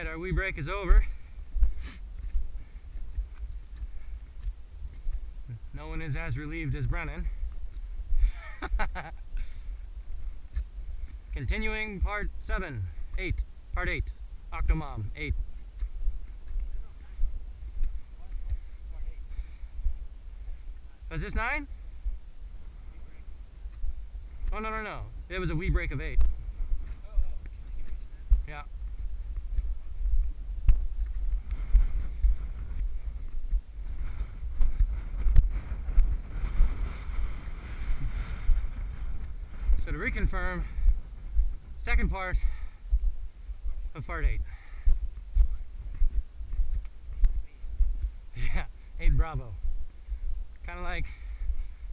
Alright, our wee break is over. No one is as relieved as Brennan. Continuing part 8, Octomom 8. Was this 9? Oh, no. It was a wee break of 8. Yeah. So to reconfirm, second part of part 8. Yeah, 8 Bravo. Kind of like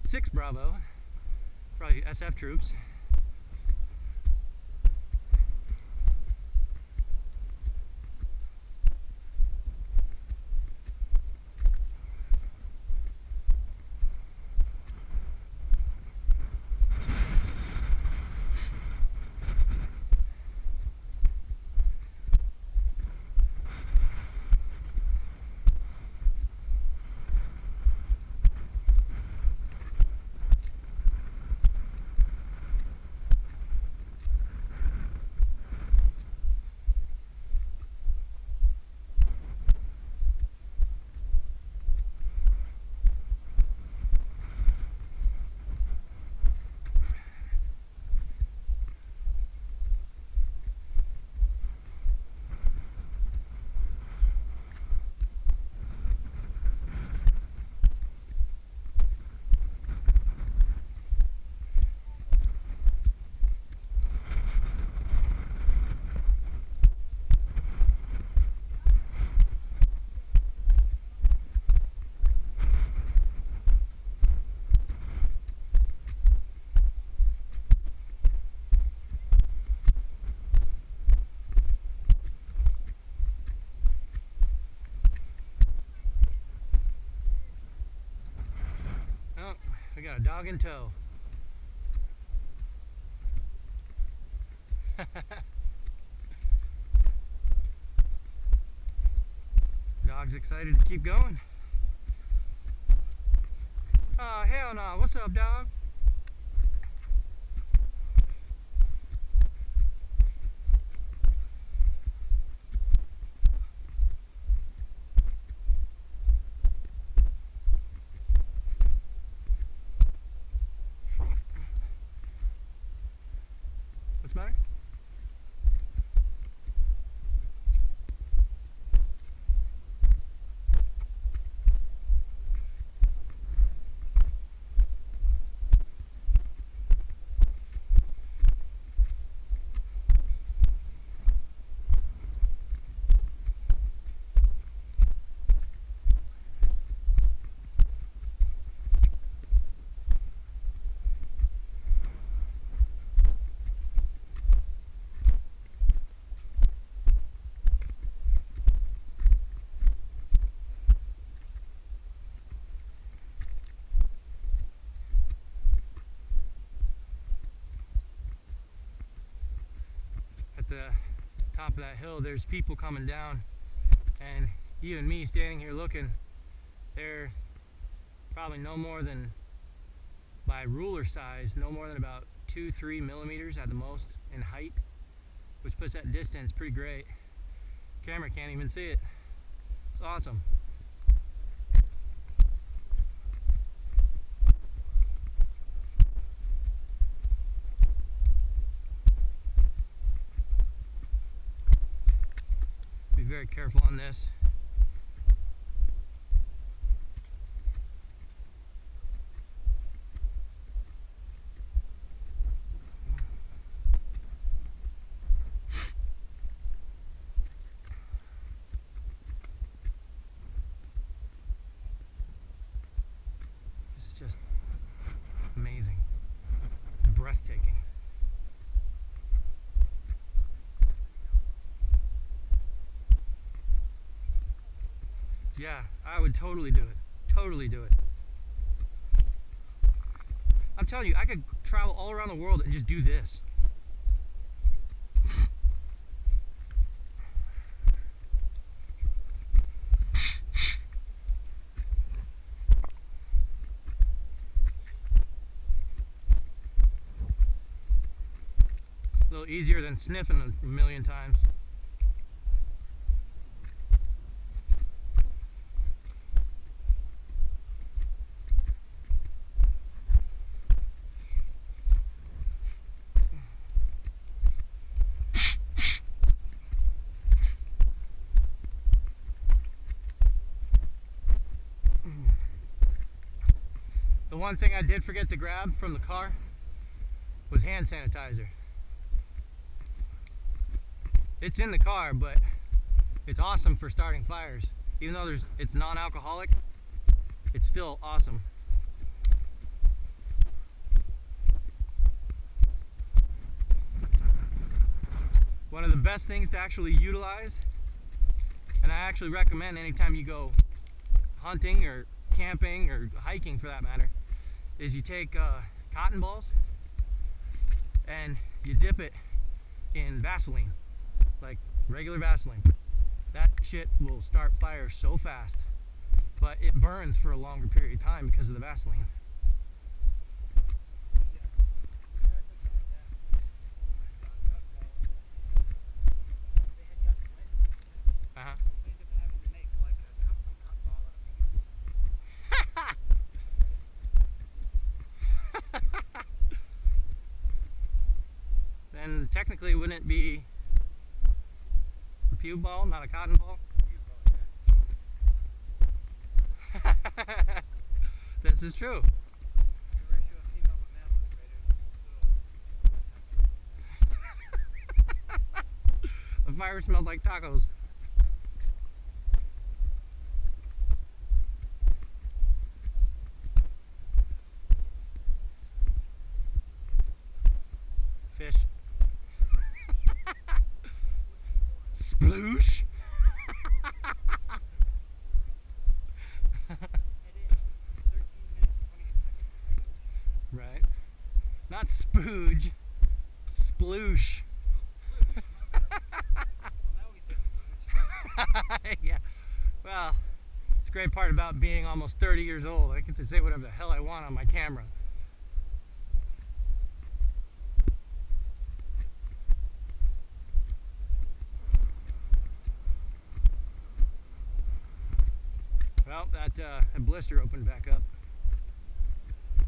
6 Bravo, probably SF troops. We got a dog in tow. Dog's excited to keep going. Oh, hell no. What's up, dog? What's the matter? At the top of that hill, there's people coming down, and even me standing here looking, they're probably no more than, by ruler size, no more than about 2-3 millimeters at the most in height, which puts that distance pretty great. Camera can't even see it. It's awesome. Be very careful on this. This is just amazing, breathtaking. Yeah, I would totally do it. Totally do it. I'm telling you, I could travel all around the world and just do this. easier than sniffing a million times. The one thing I did forget to grab from the car was hand sanitizer. It's in the car, but it's awesome for starting fires. Even though it's non-alcoholic, it's still awesome. One of the best things to actually utilize, and I actually recommend anytime you go hunting or camping or hiking for that matter, is you take cotton balls and you dip it in Vaseline, like regular Vaseline. That shit will start fires so fast, but it burns for a longer period of time because of the Vaseline. Uh-huh. Then technically, wouldn't it be a pew ball, not a cotton ball? This is true. The fire smelled like tacos. Fish. Sploosh. Right. Not spooge. Sploosh. Yeah. Well, it's a great part about being almost 30 years old. I get to say whatever the hell I want on my camera. Well, that blister opened back up.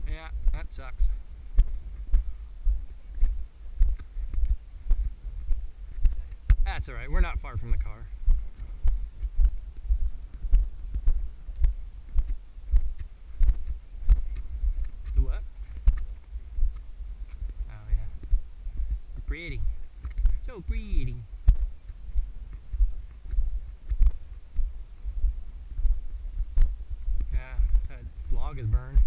Yeah, that sucks. That's alright, we're not far from the car. The what? Oh yeah. Pretty. So pretty. Yeah, that log is burned.